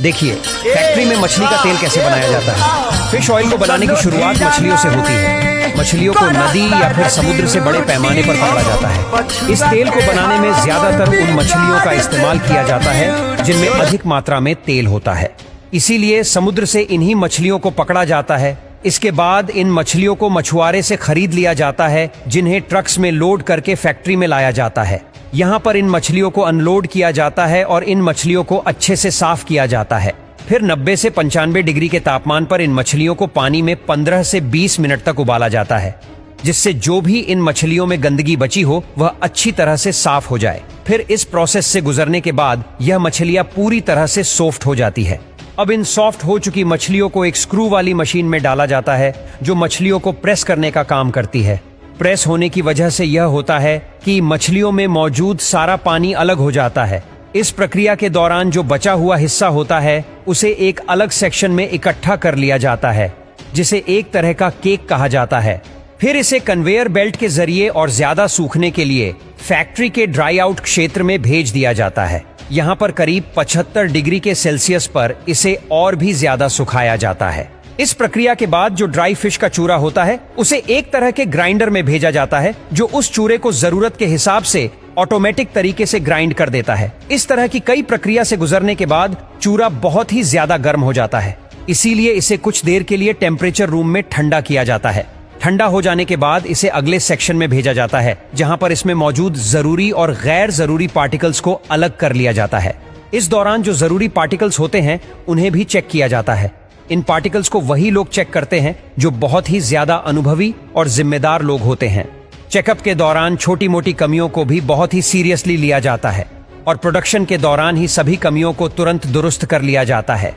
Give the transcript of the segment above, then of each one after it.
देखिए फैक्ट्री में मछली का तेल कैसे बनाया जाता है। फिश ऑयल को बनाने की शुरुआत मछलियों से होती है। मछलियों को नदी या फिर समुद्र से बड़े पैमाने पर पकड़ा जाता है। इस तेल को बनाने में ज्यादातर उन मछलियों का इस्तेमाल किया जाता है जिनमें अधिक मात्रा में तेल होता है। इसीलिए समुद्र से इन्हीं मछलियों को पकड़ा जाता है। इसके बाद इन मछलियों को मछुआरे से खरीद लिया जाता है, जिन्हें ट्रक्स में लोड करके फैक्ट्री में लाया जाता है। यहाँ पर इन मछलियों को अनलोड किया जाता है और इन मछलियों को अच्छे से साफ किया जाता है। फिर 90 से 95 डिग्री के तापमान पर इन मछलियों को पानी में 15 से 20 मिनट तक उबाला जाता है, जिससे जो भी इन मछलियों में गंदगी बची हो वह अच्छी तरह से साफ हो जाए। फिर इस प्रोसेस से गुजरने के बाद यह मछलियां पूरी तरह से सॉफ्ट हो जाती है। अब इन सॉफ्ट हो चुकी मछलियों को एक स्क्रू वाली मशीन में डाला जाता है, जो मछलियों को प्रेस करने का काम करती है। प्रेस होने की वजह से यह होता है कि मछलियों में मौजूद सारा पानी अलग हो जाता है। इस प्रक्रिया के दौरान जो बचा हुआ हिस्सा होता है उसे एक अलग सेक्शन में इकट्ठा कर लिया जाता है, जिसे एक तरह का केक कहा जाता है। फिर इसे कन्वेयर बेल्ट के जरिए और ज्यादा सूखने के लिए फैक्ट्री के ड्राई आउट क्षेत्र में भेज दिया जाता है। यहाँ पर करीब 75 डिग्री के सेल्सियस पर इसे और भी ज्यादा सुखाया जाता है। इस प्रक्रिया के बाद जो ड्राई फिश का चूरा होता है उसे एक तरह के ग्राइंडर में भेजा जाता है, जो उस चूरे को जरूरत के हिसाब से ऑटोमेटिक तरीके से ग्राइंड कर देता है। इस तरह की कई प्रक्रिया से गुजरने के बाद चूरा बहुत ही ज्यादा गर्म हो जाता है। इसीलिए इसे कुछ देर के लिए टेम्परेचर रूम में ठंडा किया जाता है। ठंडा हो जाने के बाद इसे अगले सेक्शन में भेजा जाता है, जहां पर इसमें मौजूद जरूरी और गैर जरूरी पार्टिकल्स को अलग कर लिया जाता है। इस दौरान जो जरूरी पार्टिकल्स होते हैं उन्हें भी चेक किया जाता है। इन पार्टिकल्स को वही लोग चेक करते हैं जो बहुत ही ज्यादा अनुभवी और जिम्मेदार लोग होते हैं। चेकअप के दौरान छोटी मोटी कमियों को भी बहुत ही सीरियसली लिया जाता है और प्रोडक्शन के दौरान ही सभी कमियों को तुरंत दुरुस्त कर लिया जाता है।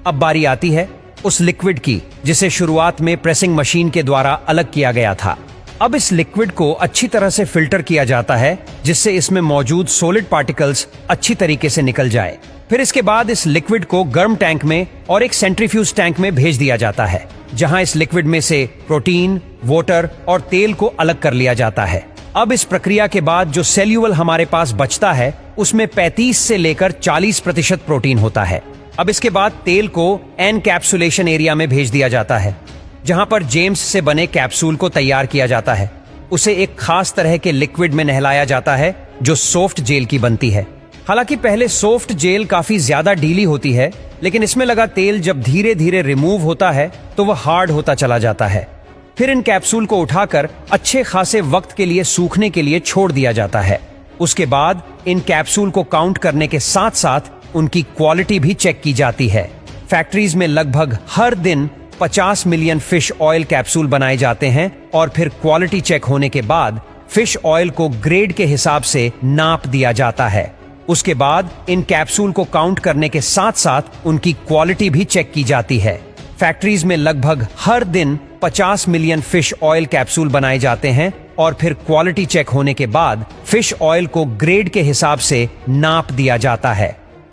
अब बारी आती है उस लिक्विड की जिसे शुरुआत में प्रेसिंग मशीन के द्वारा अलग किया गया था। अब इस लिक्विड को अच्छी तरह से फिल्टर किया जाता है, जिससे इसमें मौजूद सॉलिड पार्टिकल्स अच्छी तरीके से निकल जाए। फिर इसके बाद इस लिक्विड को गर्म टैंक में और एक सेंट्रीफ्यूज टैंक में भेज दिया जाता है, जहां इस लिक्विड में से प्रोटीन, वाटर और तेल को अलग कर लिया जाता है। अब इस प्रक्रिया के बाद जो सेल्यूल हमारे पास बचता है उसमें 35 से लेकर 40% प्रोटीन होता है। अब इसके बाद तेल को एनकैप्सुलेशन एरिया में भेज दिया जाता है, जहां पर जेम्स से बने कैप्सूल को तैयार किया जाता है। उसे एक खास तरह के लिक्विड में नहलाया जाता है जो सॉफ्ट जेल की बनती है। हालांकि पहले सॉफ्ट जेल काफी ज्यादा ढीली होती है, लेकिन इसमें लगा तेल जब धीरे धीरे रिमूव होता है तो वह हार्ड होता चला जाता है। फिर इन कैप्सूल को उठाकर अच्छे खासे वक्त के लिए सूखने के लिए छोड़ दिया जाता है। उसके बाद इन कैप्सूल को काउंट करने के साथ साथ उनकी क्वालिटी भी चेक की जाती है। फैक्ट्रीज में लगभग हर दिन 50 मिलियन फिश ऑयल कैप्सूल बनाए जाते हैं और फिर क्वालिटी चेक होने के बाद फिश ऑयल को ग्रेड के हिसाब से नाप दिया जाता है। उसके बाद इन कैप्सूल को काउंट करने के साथ साथ उनकी क्वालिटी भी चेक की जाती है। फैक्ट्रीज में लगभग हर दिन 50 मिलियन फिश ऑयल कैप्सूल बनाए जाते हैं और फिर क्वालिटी चेक होने के बाद फिश ऑयल को ग्रेड के हिसाब से नाप दिया जाता है।